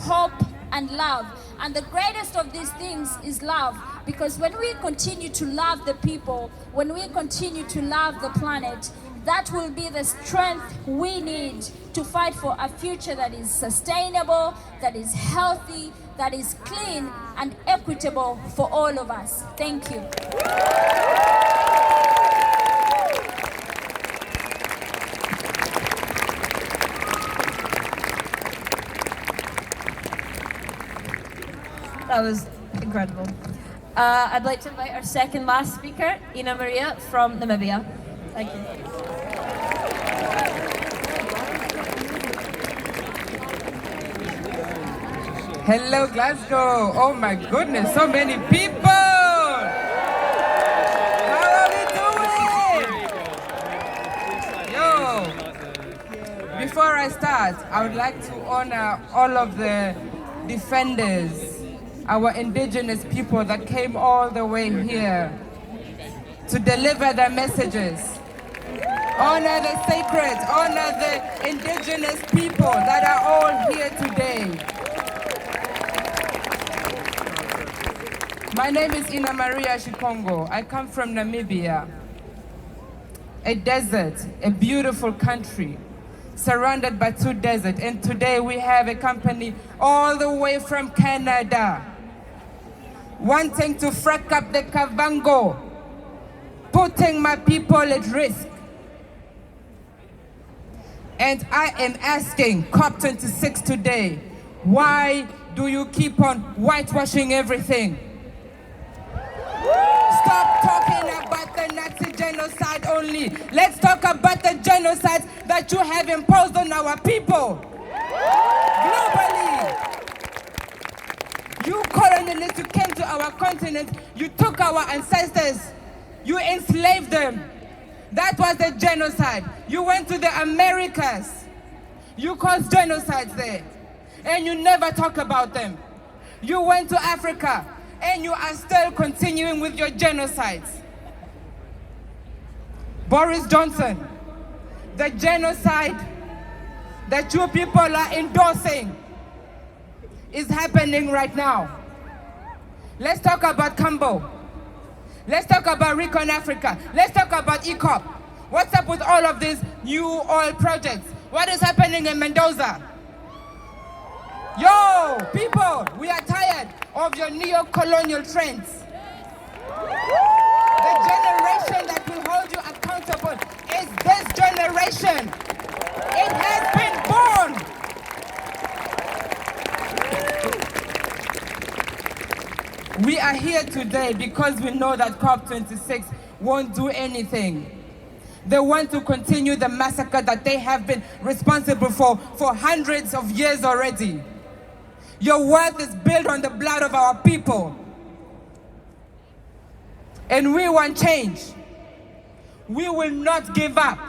hope, and love. And the greatest of these things is love, because when we continue to love the people, when we continue to love the planet, that will be the strength we need to fight for a future that is sustainable, that is healthy, that is clean and equitable for all of us. Thank you. That was incredible. I'd like to invite our second last speaker, Ina Maria from Namibia. Thank you. Hello, Glasgow. Oh my goodness, so many people. How are we doing? Yo, before I start, I would like to honor all of the defenders, our indigenous people that came all the way here to deliver their messages. Honor the sacred, honor the indigenous people that are all here today. My name is Ina Maria Shikongo. I come from Namibia, a desert, a beautiful country, surrounded by two deserts. And today we have a company all the way from Canada, wanting to frack up the Kavango, putting my people at risk. And I am asking Cop26 today, why do you keep on whitewashing everything? Stop talking about the Nazi genocide only. Let's talk about the genocide that you have imposed on our people. Globally. You colonialists, you came to our continent, you took our ancestors, you enslaved them. That was the genocide. You went to the Americas, you caused genocides there, and you never talk about them. You went to Africa, and you are still continuing with your genocides. Boris Johnson, the genocide that you people are endorsing is happening right now. Let's talk about Cambo. Let's talk about Recon Africa. Let's talk about ECOP. What's up with all of these new oil projects? What is happening in Mendoza? Yo, people, we are tired of your neo-colonial trends. The generation that will hold you accountable is this generation. It has been born. We are here today because we know that Cop26 won't do anything. They want to continue the massacre that they have been responsible for hundreds of years already. Your worth is built on the blood of our people. And we want change. We will not give up.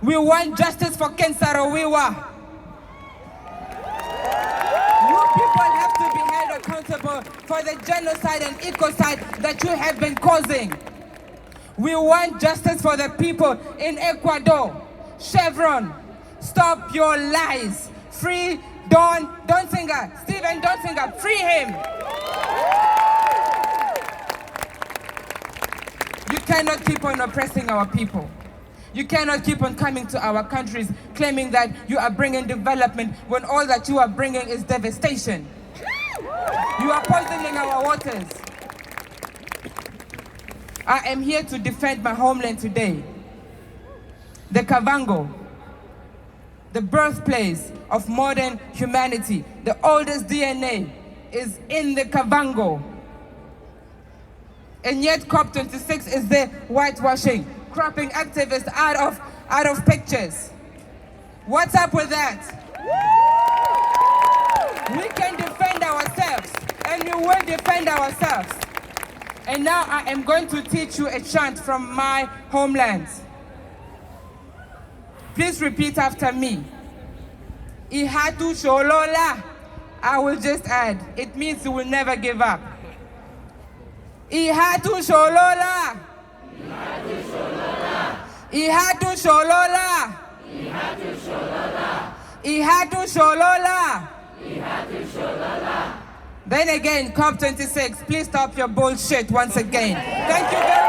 We want justice for Ken Saro-Wiwa. You people have to be held accountable for the genocide and ecocide that you have been causing. We want justice for the people in Ecuador. Chevron, stop your lies. Free Don Donsinger, Stephen Donsinger, free him. You cannot keep on oppressing our people. You cannot keep on coming to our countries claiming that you are bringing development when all that you are bringing is devastation. You are poisoning our waters. I am here to defend my homeland today. The Kavango, the birthplace of modern humanity, the oldest DNA is in the Kavango. And yet Cop26 is there whitewashing, cropping activists out of pictures. What's up with that? We can defend ourselves, and we will defend ourselves. And now I am going to teach you a chant from my homeland. Please repeat after me. Ihatu sholola. I will just add, it means you will never give up. Ihatu sholola. Ihatu sholola. Ihatu sholola. Ihatu sholola. Ihatu sholola. Then again, Cop26, please stop your bullshit once again. Thank you very much.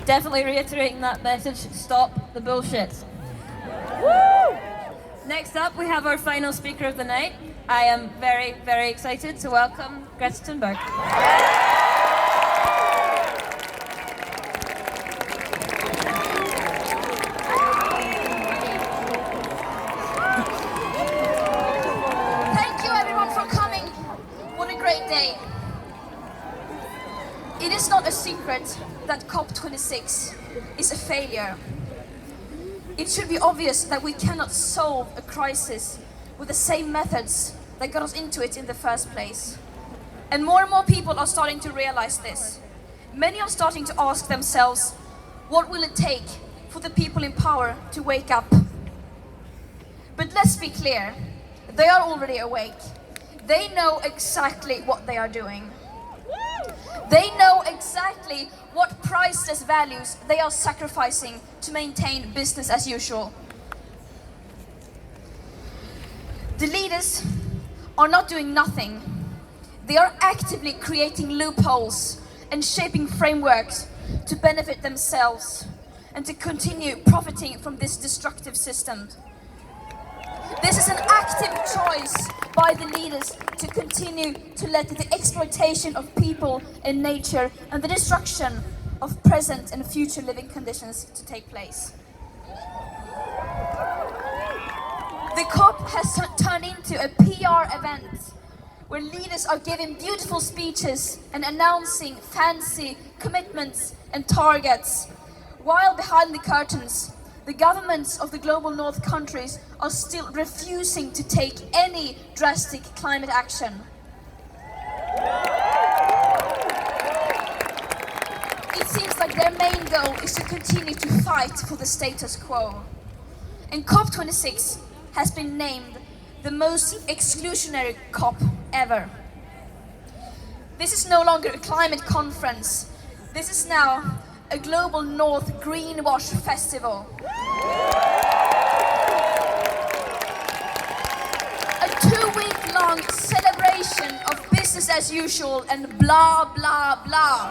Definitely reiterating that message, stop the bullshit. Woo! Next up, we have our final speaker of the night. I am very, very excited to welcome Greta Thunberg. Thank you everyone for coming. What a great day. It is not a secret that Cop26 is a failure. It should be obvious that we cannot solve a crisis with the same methods that got us into it in the first place. And more people are starting to realize this. Many are starting to ask themselves, what will it take for the people in power to wake up? But let's be clear, they are already awake. They know exactly what they are doing. They know exactly what priceless values they are sacrificing to maintain business as usual. The leaders are not doing nothing. They are actively creating loopholes and shaping frameworks to benefit themselves and to continue profiting from this destructive system. This is an active choice by the leaders to continue to let the exploitation of people and nature and the destruction of present and future living conditions to take place. The COP has turned into a PR event where leaders are giving beautiful speeches and announcing fancy commitments and targets, while behind the curtains, the governments of the global north countries are still refusing to take any drastic climate action. It seems like their main goal is to continue to fight for the status quo. And Cop26 has been named the most exclusionary COP ever. This is no longer a climate conference. This is now a global North greenwash festival. A 2-week-long celebration of business as usual and blah, blah, blah.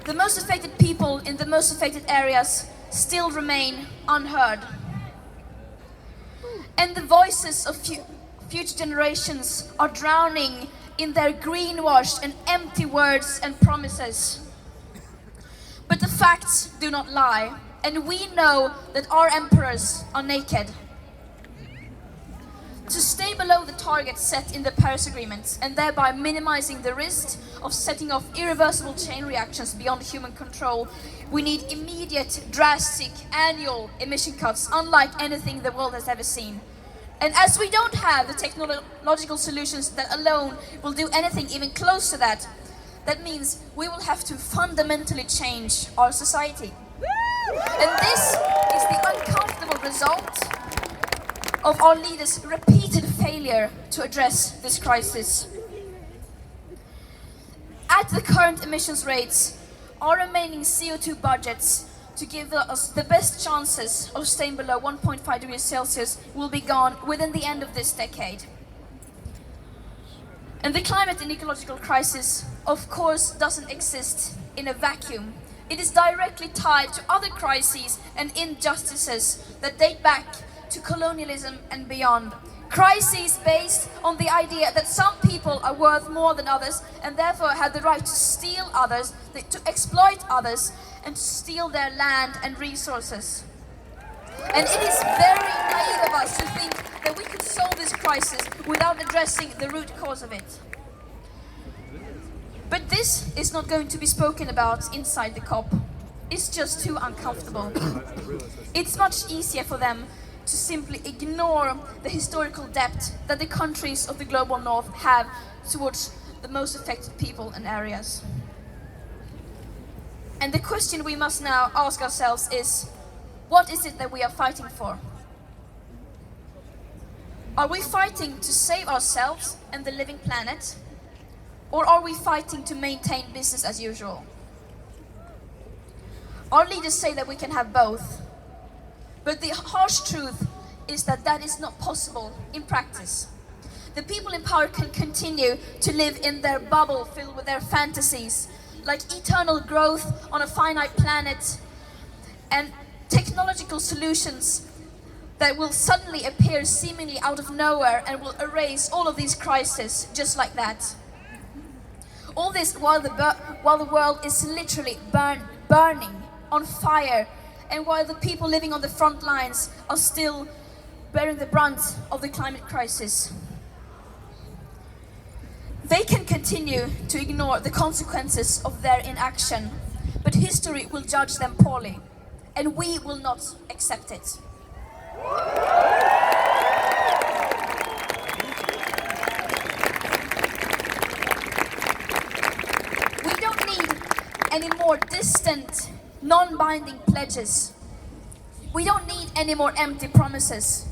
The most affected people in the most affected areas still remain unheard. And the voices of future generations are drowning in their greenwashed and empty words and promises. But the facts do not lie, and we know that our emperors are naked. To stay below the targets set in the Paris Agreement and thereby minimizing the risk of setting off irreversible chain reactions beyond human control, we need immediate, drastic, annual emission cuts unlike anything the world has ever seen. And as we don't have the technological solutions that alone will do anything even close to that, that means we will have to fundamentally change our society. And this is the uncomfortable result of our leaders' repeated failure to address this crisis. At the current emissions rates, our remaining CO2 budgets to give us the best chances of staying below 1.5 degrees Celsius will be gone within the end of this decade. And the climate and ecological crisis, of course, doesn't exist in a vacuum. It is directly tied to other crises and injustices that date back to colonialism and beyond. Crises based on the idea that some people are worth more than others and therefore have the right to steal others, to exploit others, and to steal their land and resources. And it is very naive of us to think that we could solve this crisis without addressing the root cause of it. But this is not going to be spoken about inside the COP. It's just too uncomfortable. It's much easier for them to simply ignore the historical debt that the countries of the global north have towards the most affected people and areas. And the question we must now ask ourselves is, what is it that we are fighting for? Are we fighting to save ourselves and the living planet? Or are we fighting to maintain business as usual? Our leaders say that we can have both. But the harsh truth is that that is not possible in practice. The people in power can continue to live in their bubble filled with their fantasies, like eternal growth on a finite planet and technological solutions that will suddenly appear seemingly out of nowhere and will erase all of these crises just like that. All this while the world is literally burning on fire, and while the people living on the front lines are still bearing the brunt of the climate crisis. They can continue to ignore the consequences of their inaction, but history will judge them poorly, and we will not accept it. We don't need any more distant, non-binding pledges. We don't need any more empty promises.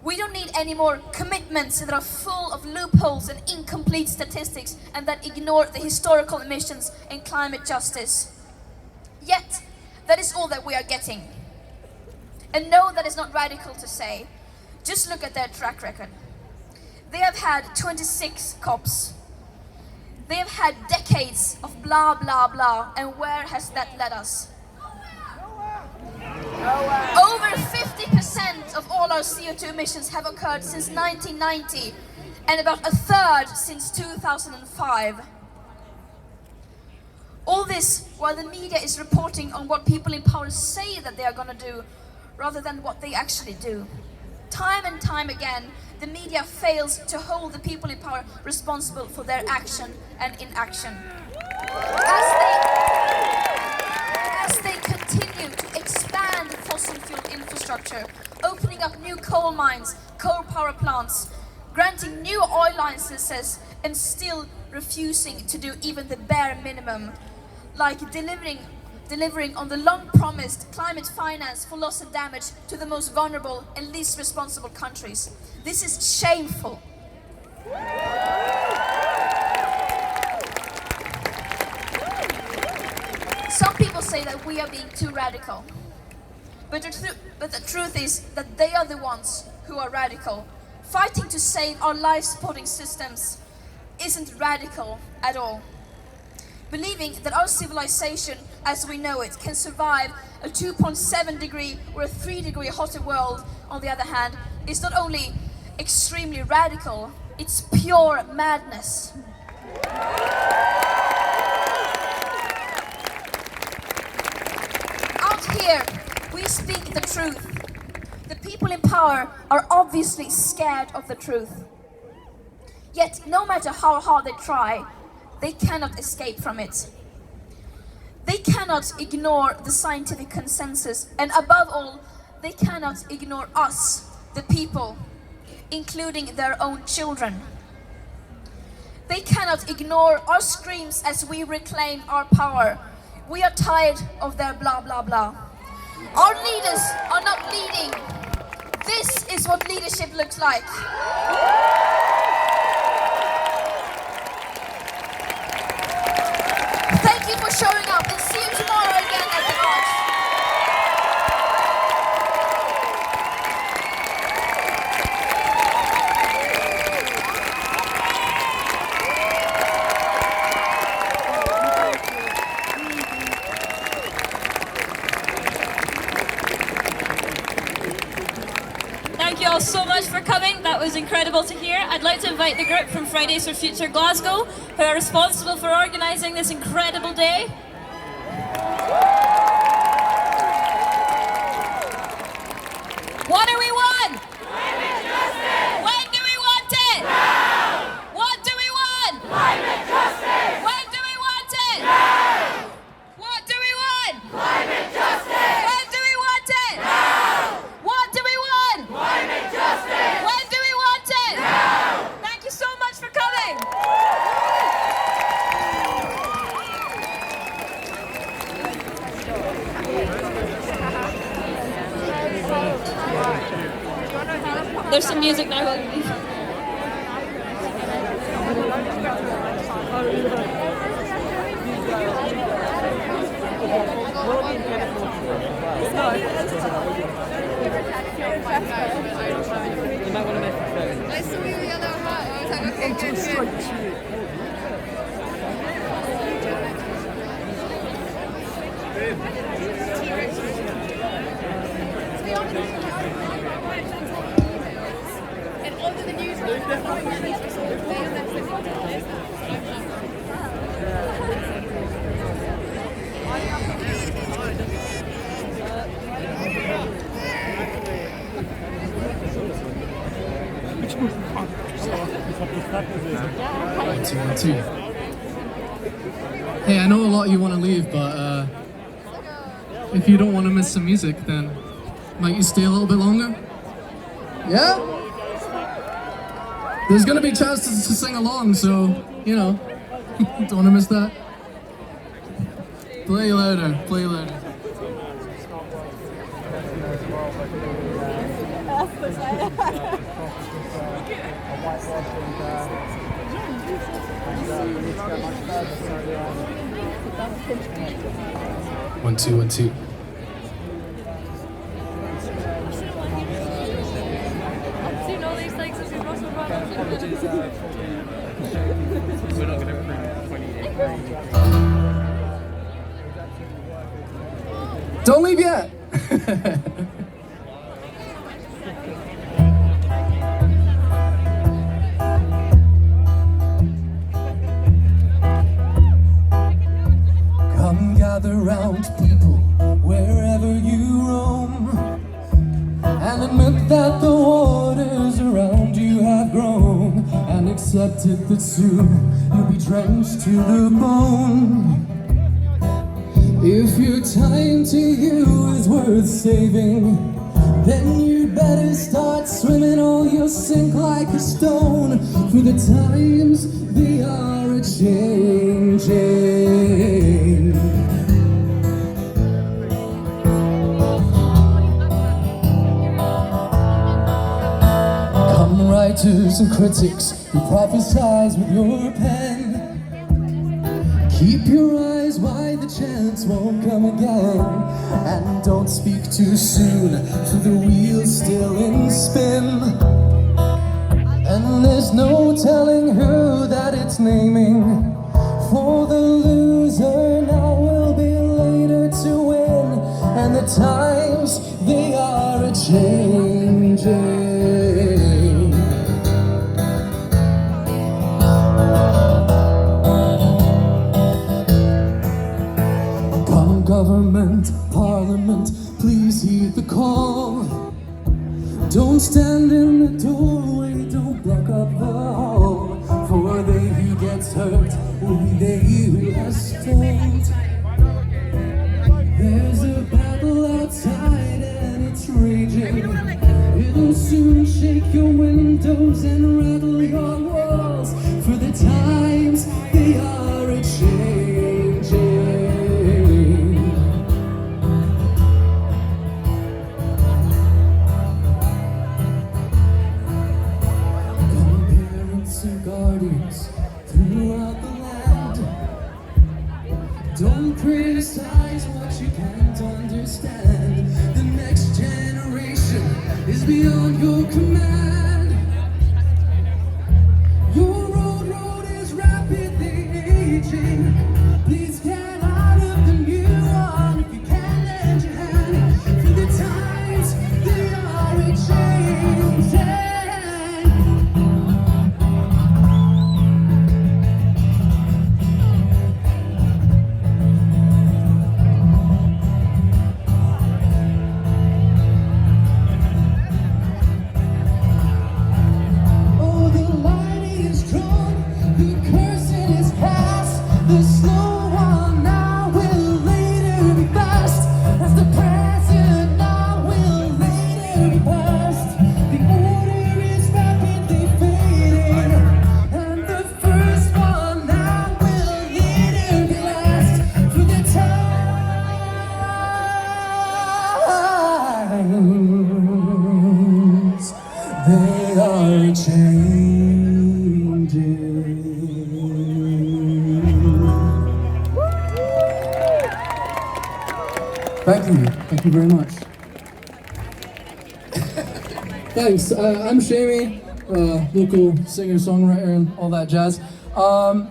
We don't need any more commitments that are full of loopholes and incomplete statistics and that ignore the historical emissions and climate justice. Yet, that is all that we are getting. And no, that is not radical to say. Just look at their track record. They have had 26 COPs. They have had decades of blah, blah, blah. And where has that led us? Over 50% of all our CO2 emissions have occurred since 1990, and about a third since 2005. All this while the media is reporting on what people in power say that they are going to do, rather than what they actually do. Time and time again, the media fails to hold the people in power responsible for their action and inaction. As they continue to expand fossil fuel infrastructure, opening up new coal mines, coal power plants, granting new oil licenses, and still refusing to do even the bare minimum, like delivering on the long-promised climate finance for loss and damage to the most vulnerable and least responsible countries. This is shameful. Some people say that we are being too radical. But the truth is that they are the ones who are radical. Fighting to save our life-supporting systems isn't radical at all. Believing that our civilization as we know it can survive a 2.7 degree or a 3 degree hotter world, on the other hand, is not only extremely radical, it's pure madness. Out here, we speak the truth. The people in power are obviously scared of the truth. Yet, no matter how hard they try, they cannot escape from it. They cannot ignore the scientific consensus, and above all, they cannot ignore us, the people, including their own children. They cannot ignore our screams as we reclaim our power. We are tired of their blah blah blah. Our leaders are not leading. This is what leadership looks like. Thank you for showing up, and see you tomorrow again at the march. Thank you all so much for coming. That was incredible to hear. I'd like to invite the group from Fridays for Future Glasgow, who are responsible for organising this incredible day. What do we want? Climate justice! When do we want it? Now! What do we want? Climate justice! When do we want it? Now! What do we want? Climate justice! When do we want it? Now! What do we want? Climate justice! When do we want it? Now! Thank you so much for coming! One, two. Hey, I know a lot of you want to leave, but if you don't want to miss some music, then might you stay a little bit longer? Yeah? There's gonna be chances to sing along, so, you know, don't want to miss that. Play louder, play louder. One, two, one, two. Don't leave yet. Come gather round, people, wherever you roam, and admit that the waters around you have grown, and accept it that soon you'll be drenched to the bone. If your time to you is worth saving, then you'd better start swimming or you'll sink like a stone, for the times they are a-changing. Come writers and critics who prophesize with your pen, keep your eyes wide, the chance won't come again. And don't speak too soon, for the wheel's still in spin. And there's no telling who that it's naming, for the loser now will be later to win. And the times, they are a-changing. Government, parliament, please heed the call. Don't stand in the doorway, don't block up the hall, for they who gets hurt will be they who has stalled. There's a battle outside and it's raging. It'll soon shake your windows and rattle your walls, for the times, they are a-changing. Guardians throughout the land, don't criticize what you can't understand. The next generation is beyond your command. Your road is rapidly aging. Please get out of the new one if you can lend your hand, for the times, they are a-changing. They are changing. Thank you very much. Thanks, I'm Shamey. local singer-songwriter and all that jazz. Want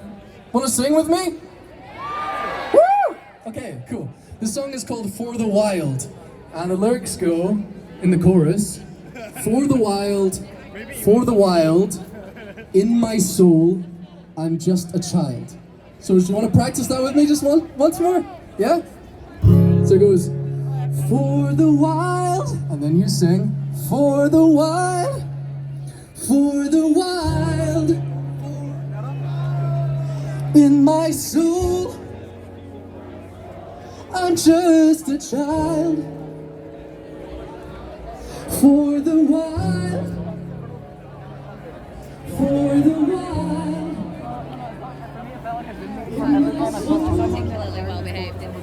to sing with me? Woo! Okay, cool. This song is called For the Wild, and the lyrics go in the chorus: for the wild, in my soul, I'm just a child. So do you want to practice that with me just once more? Yeah? So it goes, for the wild, and then you sing, for the wild, in my soul, I'm just a child. For the wild, for the wild. Particularly well behaved in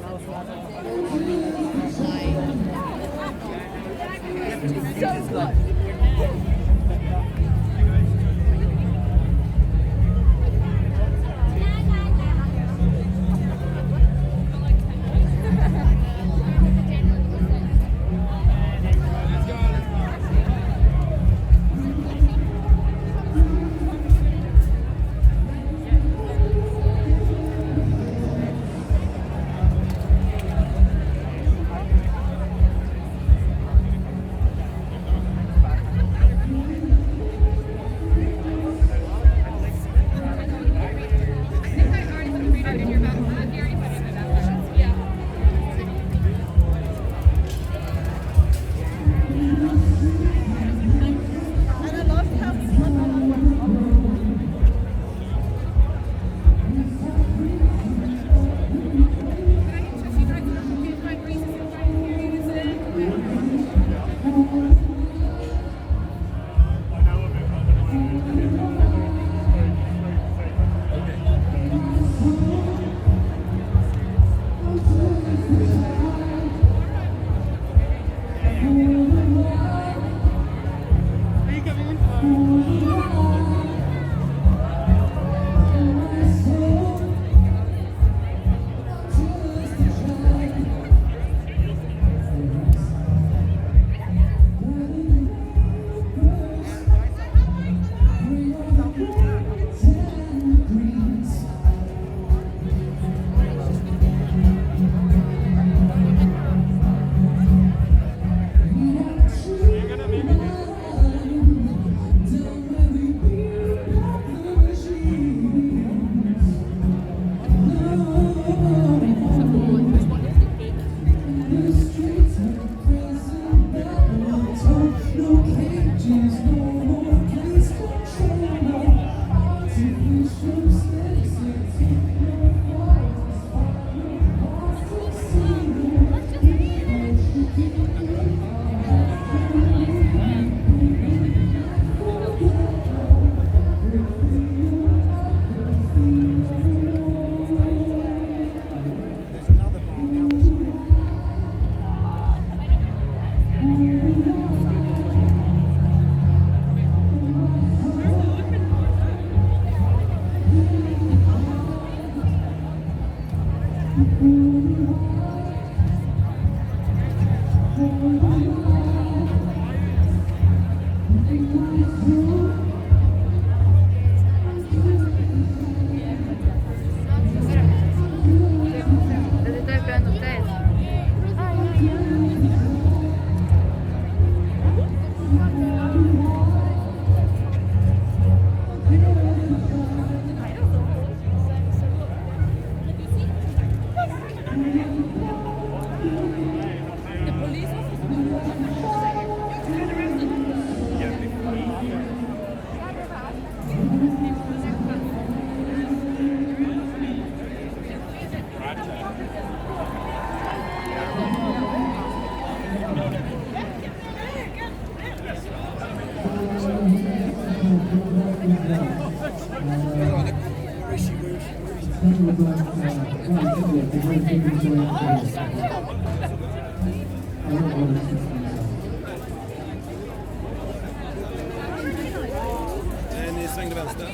Ni svängde vänster.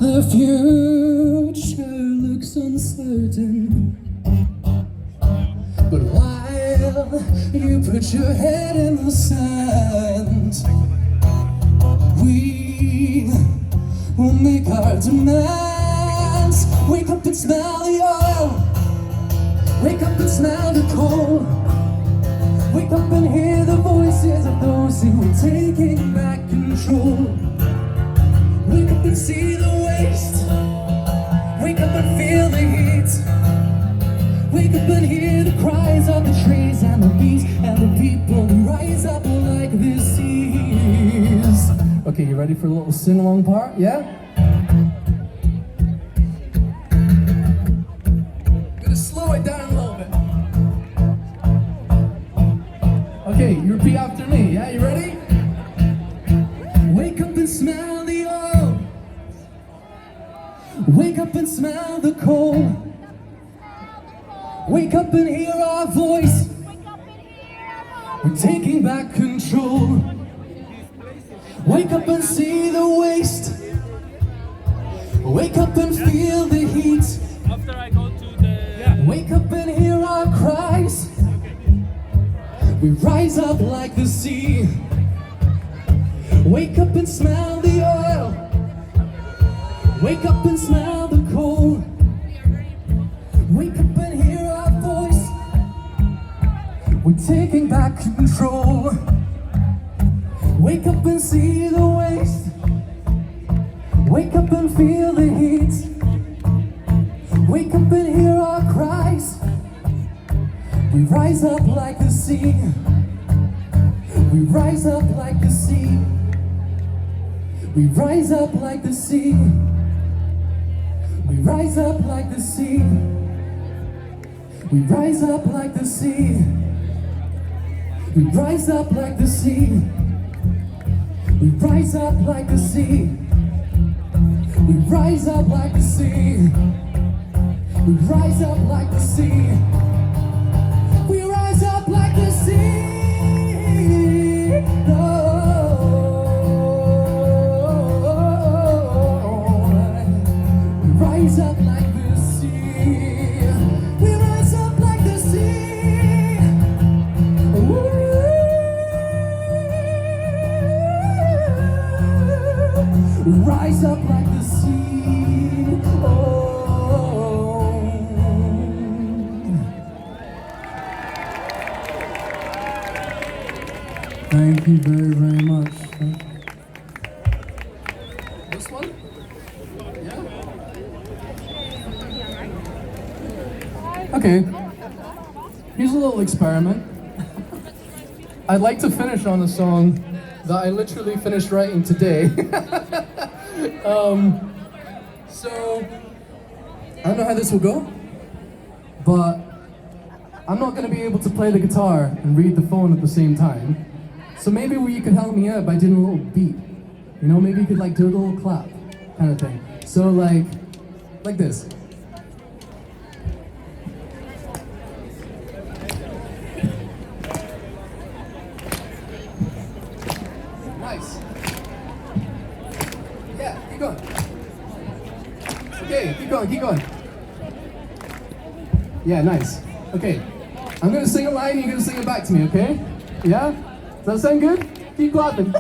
The future looks uncertain, but while you put your head in the sand, we will make our demands. Wake up and smell the oil. Wake up and smell the coal. Wake up and hear the voices of those who are taking back control. Wake up and see the waste. Wake up and feel the heat. Wake up and hear the cries of the trees and the bees and the people who rise up like the seas. Okay, you ready for a little sing-along part? Yeah? Gonna slow it down a little bit. Okay, you repeat after me. Yeah, you ready? Wake up and smell the oil. Wake up and smell the coal. Wake up and hear our voice. We're taking back control. Wake up and see the waste. Wake up and feel the heat. After I go to the... Wake up and hear our cries. We rise up like the sea. Wake up and smell the oil. Wake up and smell the coal. Wake up and hear our voice. We're taking back control. Wake up and see the waste. Wake up and feel the heat. Wake up and hear our cries. We rise up like the sea. We rise up like the sea. We rise up like the sea. We rise up like the sea. We rise up like the sea. We rise up like the sea. We rise up like the sea. We rise up like the sea. We rise up like the sea. We rise up like the sea. We rise up like the sea. We rise up like the sea. We rise up like the sea. Oh. Thank you very, very much. This one? Yeah. Okay. Here's a little experiment. I'd like to finish on a song that I literally finished writing today. So, I don't know how this will go, but I'm not going to be able to play the guitar and read the phone at the same time. So maybe you could help me out by doing a little beat. You know, maybe you could like do a little clap kind of thing. So like this. Nice. Yeah, keep going. Okay, keep going, keep going. Yeah, nice. Okay, I'm gonna sing a line and you're gonna sing it back to me, okay? Yeah? Does that sound good? Keep clapping.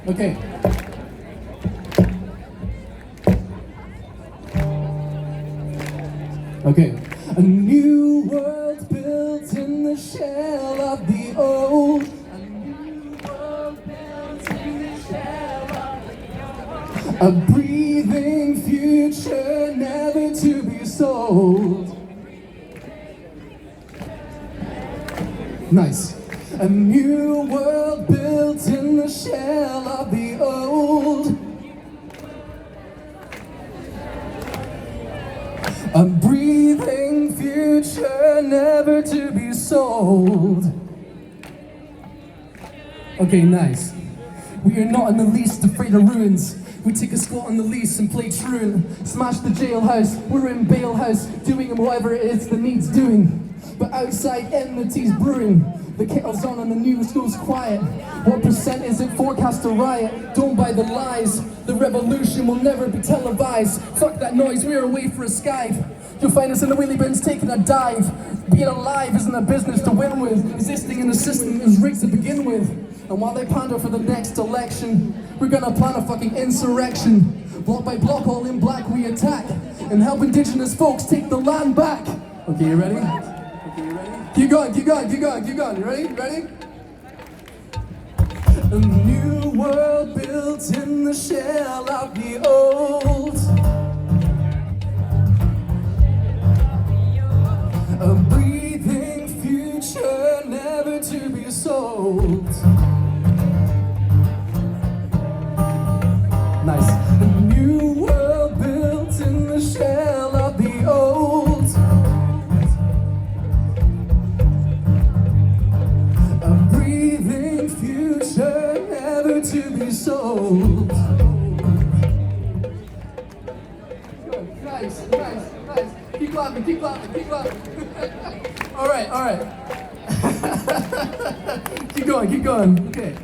Okay. Okay. A new world built in the shell of the old. A new world built in the shell of the old. A breathing future never to be sold. Nice. A new world built in the shell of the old. A breathing future never to be sold. Okay, nice. We are not in the least afraid of ruins. We take a squat on the lease and play truant. Smash the jailhouse, we're in bail house, doing whatever it is that needs doing. But outside enmity's brewing. The kettle's on and the news goes quiet. What percent is it forecast to riot? Don't buy the lies. The revolution will never be televised. Fuck that noise, we're away for a skive. You'll find us in the wheelie bins taking a dive. Being alive isn't a business to win with. Existing in the system is rigged to begin with. And while they pander for the next election, we're gonna plan a fucking insurrection. Block by block, all in black, we attack and help indigenous folks take the land back. Okay, you ready? Keep going, keep going, keep going, keep going. You ready? Ready? A new world built in the shell of the old. A breathing future never to be sold. Nice. A new world built in the shell of the old. A breathing future never to be sold. Nice, nice, nice. Keep clapping, keep clapping, keep clapping. All right, all right. Keep going, keep going. Okay.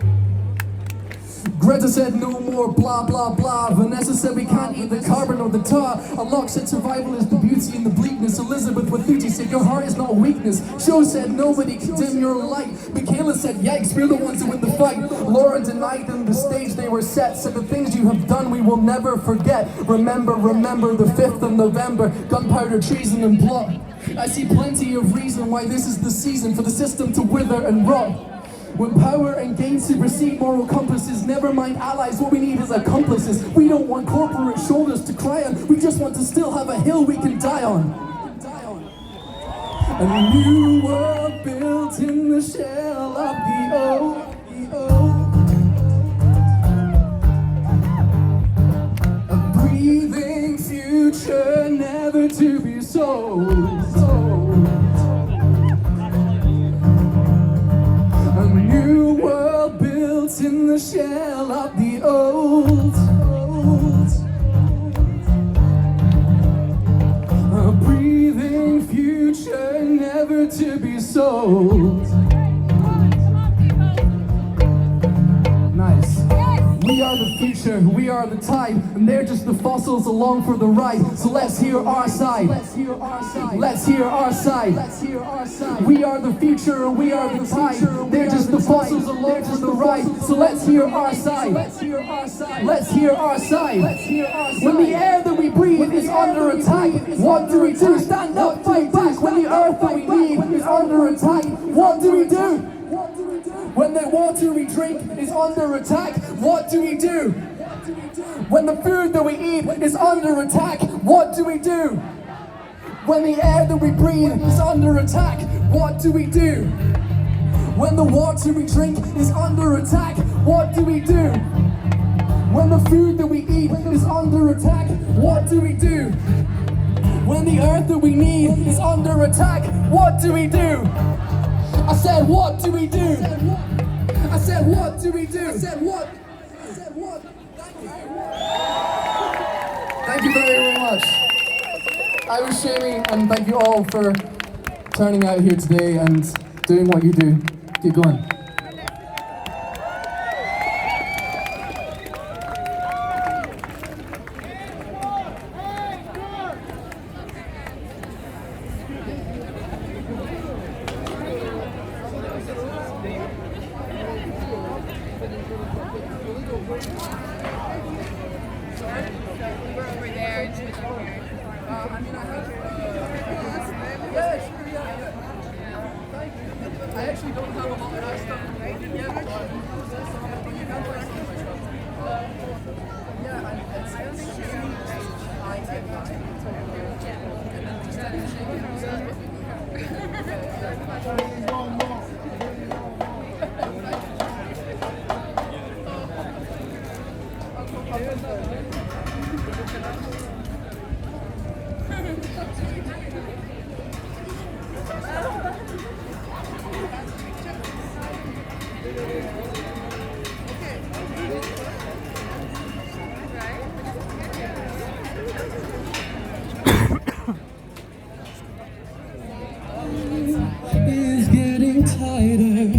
Greta said no more blah blah blah. Vanessa said we can't eat the carbon or the tar. Alok said survival is the beauty and the bleakness. Elizabeth Wathuti said your heart is not a weakness. Joe said nobody can dim your light. Michaela said yikes, we're the ones who win the fight. Lauren denied them the stage they were set. Said the things you have done we will never forget. Remember, remember the 5th of November. Gunpowder, treason and plot. I see plenty of reason why this is the season for the system to wither and rot. When power and gain supersede moral compasses, never mind allies, what we need is accomplices. We don't want corporate shoulders to cry on, we just want to still have a hill we can die on. A new world built in the shell of the old. A breathing future never to be sold. A new world built in the shell of the old. A breathing future never to be sold. Nice. We are the future, we are the tide, and they're just the fossils along for the ride. So let's hear our side. Let's hear our side. Let's hear our side. Let's hear our side. We are the future, we are the tide. They're just the fossils along for the ride. So let's hear our side. Let's hear our side. Let's hear our side. Let's hear our side. When the air that we breathe is under attack, what do we do? Stand up, fight back. When the earth that we need is under attack, what do we do? When the water we drink is under attack, what do we do? When the food that we eat is under attack, what do we do? When the air that we breathe is under attack, what do we do? When the water we drink is under attack, what do we do? When the food that we eat is under attack, what do we do? When the earth that we need is under attack, what do we do? I said, what do we do? I said, what do we do? I said, what? I said, what? Thank you. Thank you very, very much. I was shaming, and thank you all for turning out here today and doing what you do. Keep going. I actually don't have a lot of that stuff. Is getting tighter.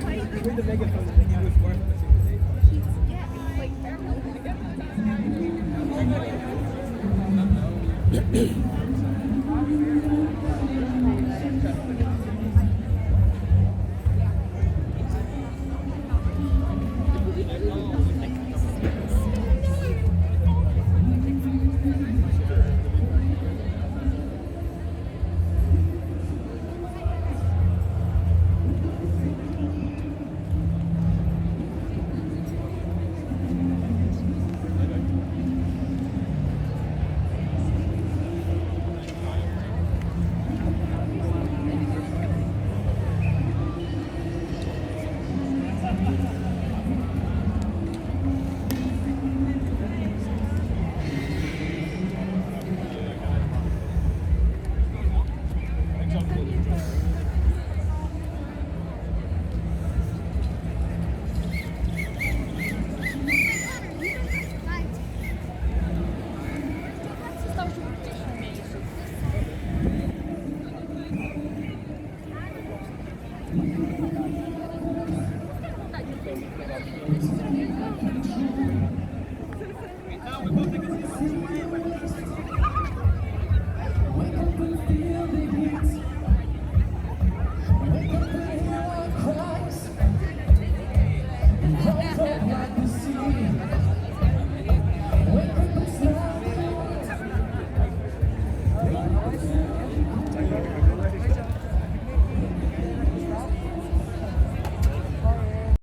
With the megaphone, he was worth